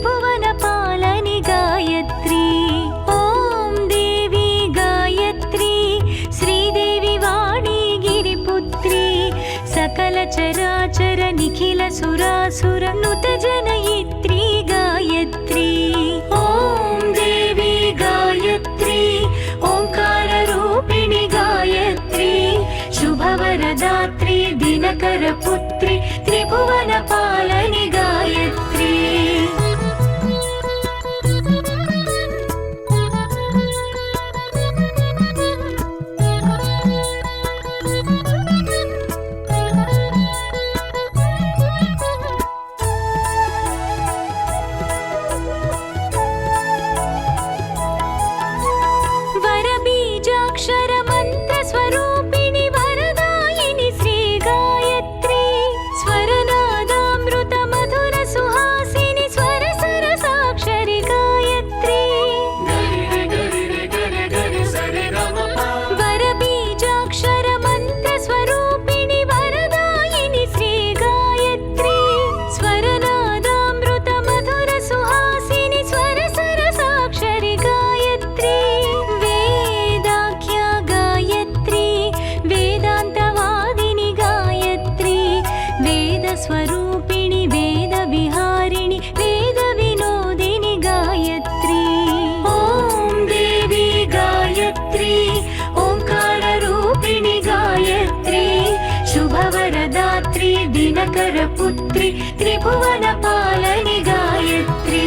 त्रिभुवन पालनि गायत्री। ॐ देवी गायत्री श्रीदेवी वाणी गिरिपुत्री सकल चराचर निखिल सुरासुर नुत जनयित्री गायत्री। ॐ देवी गायत्री ओंकार रूपिणी गायत्री शुभवरदात्री दिनकर पुत्री त्रिभुवन पालनि गायत्री। वरबीजाक्षर मंत्र स्वरूपिणी वरदायिनी श्री गायत्री स्वरनादामृत मधुर सुहासिनी स्वर सरसाक्षरि गायत्री। वरबीजाक्षर मंत्र स्वरूपिणी वरदायिनी श्री गायत्री स्वरनादामृत मधुर सुहासिनी स्वर सरसाक्षरि गायत्री। वेदाख्या गायत्री वेदान्तवादिनी गायत्री वेदस्वरूपिणी वेदविहारिणि वेदविनोदिनी गायत्री। ॐ देवी गायत्री ओंकाररूपिणी गायत्री शुभवरदात्री दिनकर पुत्री त्रिभुवन पालनि गायत्री।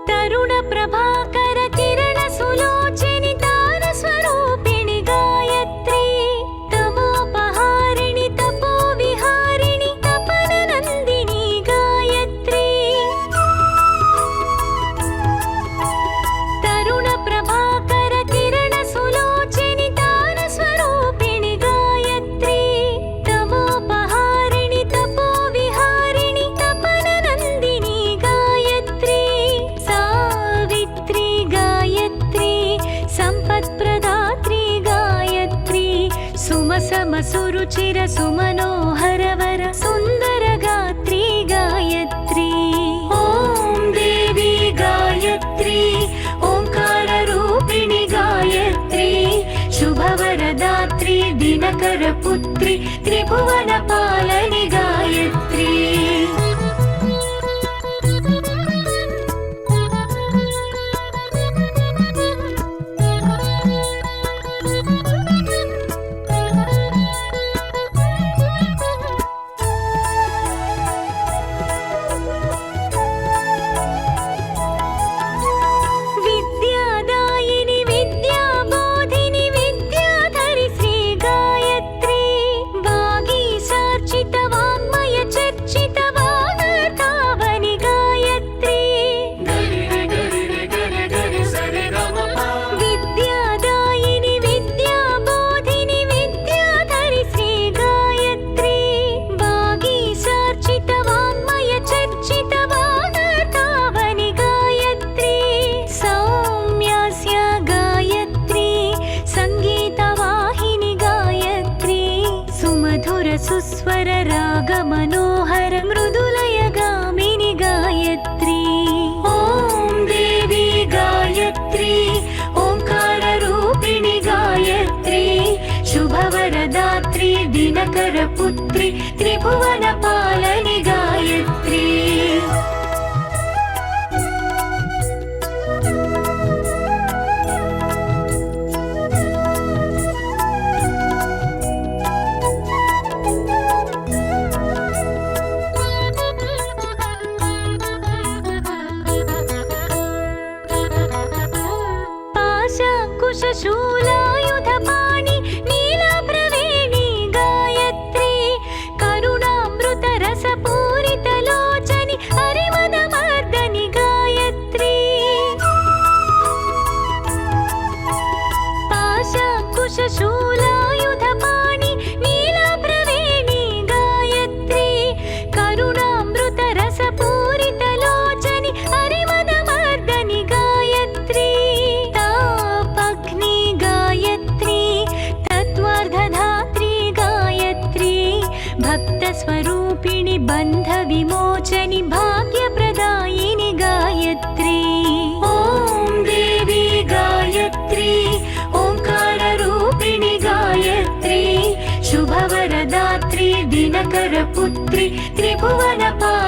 तरुण प्रभाकर किरण सुलोचनि तार स्वरूपिणी गायत्री तमोपहारिणि तपो विहारिणि तपन नंदिनी गायत्री। तरुण प्रभाकर किरण सुलोचनि तार स्वरूपिणी गायत्री तमोपहारिणि तपो विहारिणि तपन नंदिनी गायत्री। सावित्री गायत्री संपत्प्रदात्री गायत्री सुमसम सुरुचिर सुमनोहरवर सुंदर गात्री गायत्री। ॐ देवी गायत्री ओंकार रूपिणी गायत्री शुभवरदात्री दिनकर पुत्री त्रिभुवन पालनि गायत्री। विद्यादायिनी विद्याबोधिनी विद्याधरि श्री गायत्री वागीशार्चित वाङ्मय चर्चित वागर्तावनि गायत्री। विद्यादायिनी विद्याबोधिनी विद्याधरि श्री गायत्री वागीशार्चित वाङ्मय चर्चित वागर्तावनि गायत्री। सौम्यास्य गायत्री संगीतवाहिनी गायत्री सुमधुर सुस्वर राग मनोहर मृदुलय गामिनी गायत्री। ॐ देवी गायत्री ओंकार रूपिणी गायत्री शुभवरदात्री दिनकर पुत्री त्रिभुवन पालनि गायत्री। पाशाङ्कुशशूलायुधपाणि नीलाप्रवेणी गायत्री करुणामृत स्वरूपिणि बन्धविमोचनि भाग्यप्रदायिनि गायत्री। ॐ देवी गायत्री ओङ्काररूपिणि गायत्री शुभवरदात्री दिनकरपुत्री त्रिभुवनपालिनि